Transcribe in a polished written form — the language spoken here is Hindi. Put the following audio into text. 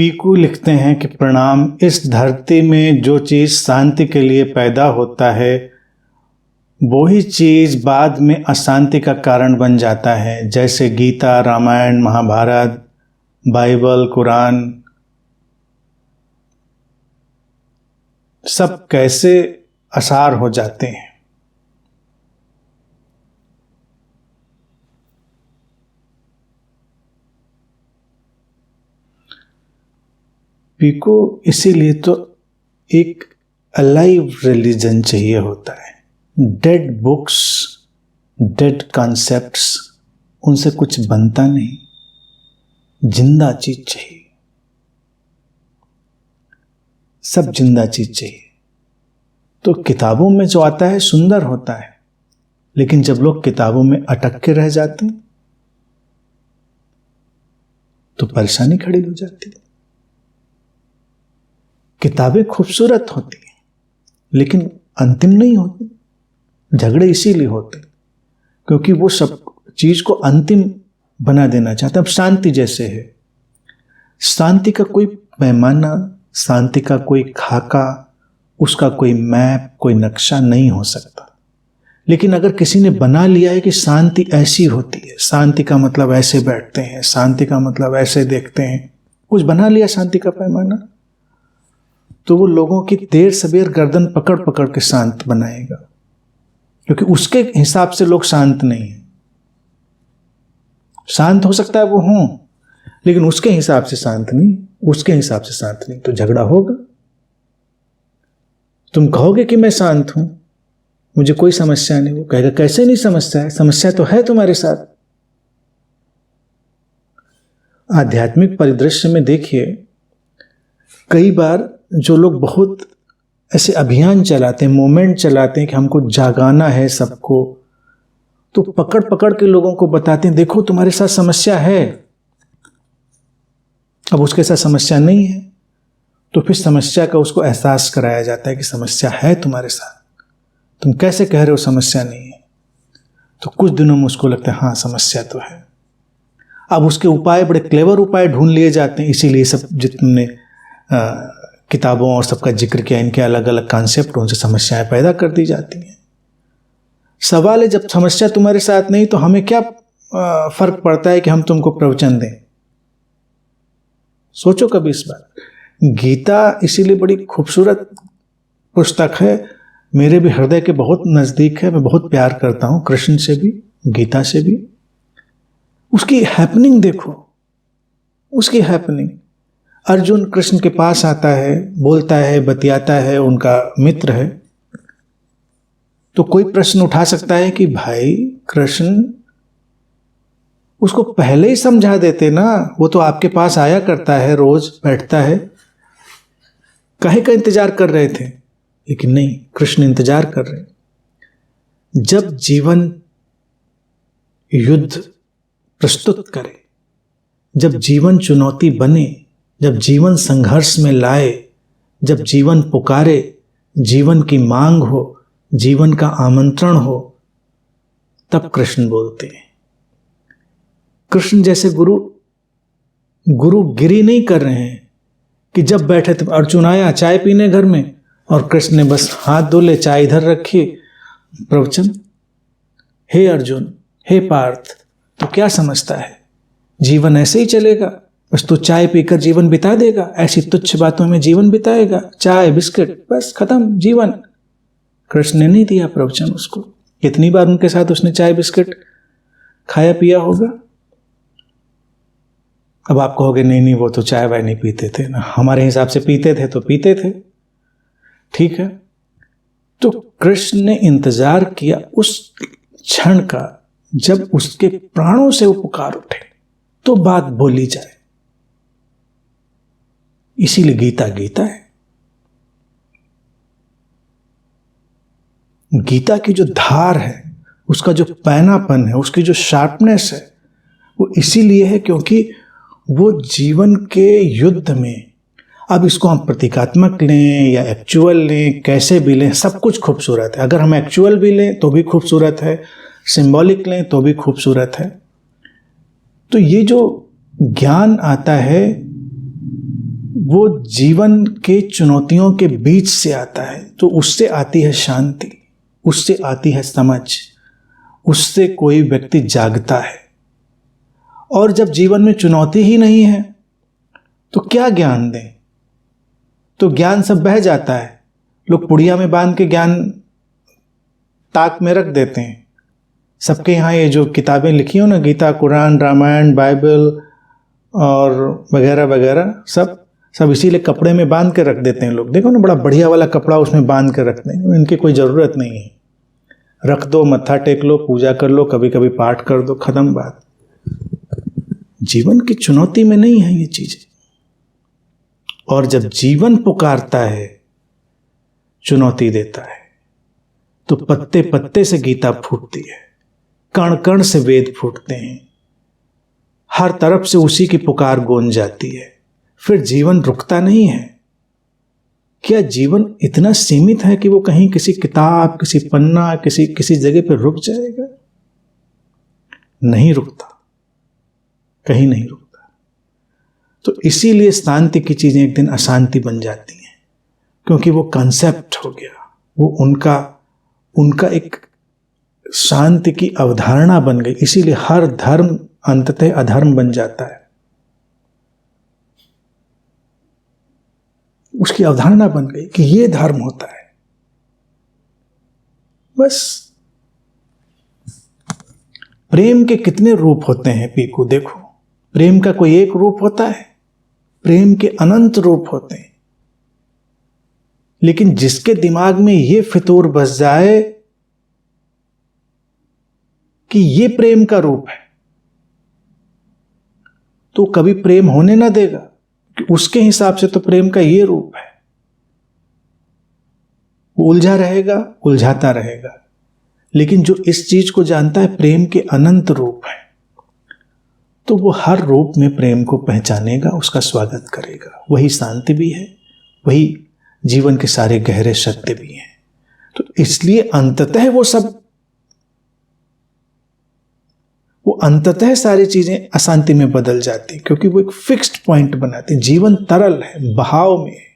पीकू लिखते हैं कि प्रणाम, इस धरती में जो चीज़ शांति के लिए पैदा होता है वही चीज़ बाद में अशांति का कारण बन जाता है। जैसे गीता, रामायण, महाभारत, बाइबल, कुरान, सब कैसे असार हो जाते हैं। पीको इसीलिए तो एक अलाइव रिलीजन चाहिए होता है। डेड बुक्स, डेड कॉन्सेप्ट्स, उनसे कुछ बनता नहीं, जिंदा चीज चाहिए, सब जिंदा चीज चाहिए। तो किताबों में जो आता है सुंदर होता है, लेकिन जब लोग किताबों में अटक के रह जाते हैं तो परेशानी खड़ी हो जाती है। किताबें खूबसूरत होती हैं लेकिन अंतिम नहीं होती। झगड़े इसीलिए होते क्योंकि वो सब चीज को अंतिम बना देना चाहते हैं। अब शांति जैसे है, शांति का कोई पैमाना, शांति का कोई खाका, उसका कोई मैप, कोई नक्शा नहीं हो सकता। लेकिन अगर किसी ने बना लिया है कि शांति ऐसी होती है, शांति का मतलब ऐसे बैठते हैं, शांति का मतलब ऐसे देखते हैं, कुछ बना लिया शांति का पैमाना, तो वो लोगों की देर सबेर गर्दन पकड़ पकड़ के शांत बनाएगा, क्योंकि उसके हिसाब से लोग शांत नहीं है। शांत हो सकता है वो हों, लेकिन उसके हिसाब से शांत नहीं, उसके हिसाब से शांत नहीं, तो झगड़ा होगा। तुम कहोगे कि मैं शांत हूं, मुझे कोई समस्या नहीं, वो कहेगा कैसे नहीं समस्या है, समस्या तो है तुम्हारे साथ। आध्यात्मिक परिदृश्य में देखिए, कई बार जो लोग बहुत ऐसे अभियान चलाते हैं, मूवमेंट चलाते हैं कि हमको जागाना है सबको, तो पकड़ पकड़ के लोगों को बताते हैं देखो तुम्हारे साथ समस्या है। अब उसके साथ समस्या नहीं है तो फिर समस्या का उसको एहसास कराया जाता है कि समस्या है तुम्हारे साथ, तुम कैसे कह रहे हो समस्या नहीं है। तो कुछ दिनों में उसको लगता है हाँ समस्या तो है। अब उसके उपाय, बड़े क्लेवर उपाय ढूंढ लिए जाते हैं। इसीलिए सब जितने किताबों और सबका जिक्र किया, इनके अलग अलग कॉन्सेप्ट, उनसे समस्याएं पैदा कर दी जाती हैं। सवाल है जब समस्या तुम्हारे साथ नहीं तो हमें क्या फर्क पड़ता है कि हम तुमको प्रवचन दें। सोचो कभी इस बात। गीता इसीलिए बड़ी खूबसूरत पुस्तक है, मेरे भी हृदय के बहुत नजदीक है। मैं बहुत प्यार करता हूं कृष्ण से भी, गीता से भी। उसकी हैपनिंग देखो, उसकी हैपनिंग। अर्जुन कृष्ण के पास आता है, बोलता है, बतियाता है, उनका मित्र है। तो कोई प्रश्न उठा सकता है कि भाई कृष्ण, उसको पहले ही समझा देते ना, वो तो आपके पास आया करता है, रोज बैठता है, काहे का इंतजार कर रहे थे। लेकिन नहीं, कृष्ण इंतजार कर रहे। जब जीवन युद्ध प्रस्तुत करे, जब जीवन चुनौती बने, जब जीवन संघर्ष में लाए, जब जीवन पुकारे, जीवन की मांग हो, जीवन का आमंत्रण हो, तब कृष्ण बोलते हैं। कृष्ण जैसे गुरु गिरी नहीं कर रहे हैं कि जब बैठे थे अर्जुन आया चाय पीने घर में और कृष्ण ने बस हाथ धो ले, चाय इधर रखी, प्रवचन। हे अर्जुन, हे पार्थ, तो क्या समझता है जीवन ऐसे ही चलेगा, बस तो चाय पीकर जीवन बिता देगा, ऐसी तुच्छ बातों में जीवन बिताएगा, चाय बिस्किट बस खत्म जीवन। कृष्ण ने नहीं दिया प्रवचन उसको। कितनी बार उनके साथ उसने चाय बिस्किट खाया पिया होगा। अब आप कहोगे नहीं नहीं, वो तो चाय वाय नहीं पीते थे ना, हमारे हिसाब से पीते थे तो पीते थे, ठीक है। तो कृष्ण ने इंतजार किया उस क्षण का जब उसके प्राणों से वो पुकार उठे तो बात बोली जाए। इसीलिए गीता गीता है। गीता की जो धार है, उसका जो पैनापन है, उसकी जो शार्पनेस है, वो इसीलिए है क्योंकि वो जीवन के युद्ध में, अब इसको हम प्रतीकात्मक लें या एक्चुअल लें, कैसे भी लें, सब कुछ खूबसूरत है। अगर हम एक्चुअल भी लें तो भी खूबसूरत है, सिंबॉलिक लें तो भी खूबसूरत है। तो ये जो ज्ञान आता है वो जीवन के चुनौतियों के बीच से आता है, तो उससे आती है शांति, उससे आती है समझ, उससे कोई व्यक्ति जागता है। और जब जीवन में चुनौती ही नहीं है तो क्या ज्ञान दें? तो ज्ञान सब बह जाता है। लोग पुड़िया में बांध के ज्ञान ताक में रख देते हैं। सबके यहाँ ये जो किताबें लिखी हो ना, गीता, कुरान, रामायण, बाइबल और वगैरह वगैरह, सब इसीलिए कपड़े में बांध के रख देते हैं लोग। देखो ना, बड़ा बढ़िया वाला कपड़ा उसमें बांध के रखते हैं। इनकी कोई ज़रूरत नहीं है। रख दो, मत्था टेक लो, पूजा कर लो, कभी कभी पाठ कर दो, खत्म बात। जीवन की चुनौती में नहीं है ये चीजें। और जब जीवन पुकारता है, चुनौती देता है, तो पत्ते पत्ते से गीता फूटती है, कण कण से वेद फूटते हैं, हर तरफ से उसी की पुकार गूंज जाती है। फिर जीवन रुकता नहीं है। क्या जीवन इतना सीमित है कि वो कहीं किसी किताब, किसी पन्ना, किसी जगह पर रुक जाएगा? नहीं रुकता, कहीं नहीं रुकता। तो इसीलिए शांति की चीजें एक दिन अशांति बन जाती हैं, क्योंकि वो कॉन्सेप्ट हो गया, वो उनका एक शांति की अवधारणा बन गई। इसीलिए हर धर्म अंततः अधर्म बन जाता है। उसकी अवधारणा बन गई कि ये धर्म होता है। बस प्रेम के कितने रूप होते हैं पीकू, देखो। प्रेम का कोई एक रूप होता है? प्रेम के अनंत रूप होते हैं। लेकिन जिसके दिमाग में ये फितूर बस जाए कि ये प्रेम का रूप है, तो कभी प्रेम होने ना देगा, कि उसके हिसाब से तो प्रेम का ये रूप है। वो उलझा रहेगा, उलझाता रहेगा। लेकिन जो इस चीज को जानता है प्रेम के अनंत रूप है, तो वो हर रूप में प्रेम को पहचानेगा, उसका स्वागत करेगा। वही शांति भी है, वही जीवन के सारे गहरे सत्य भी हैं। तो इसलिए अंततः सारी चीजें अशांति में बदल जाती, क्योंकि वो एक फिक्स्ड पॉइंट बनाती। जीवन तरल है, बहाव में है।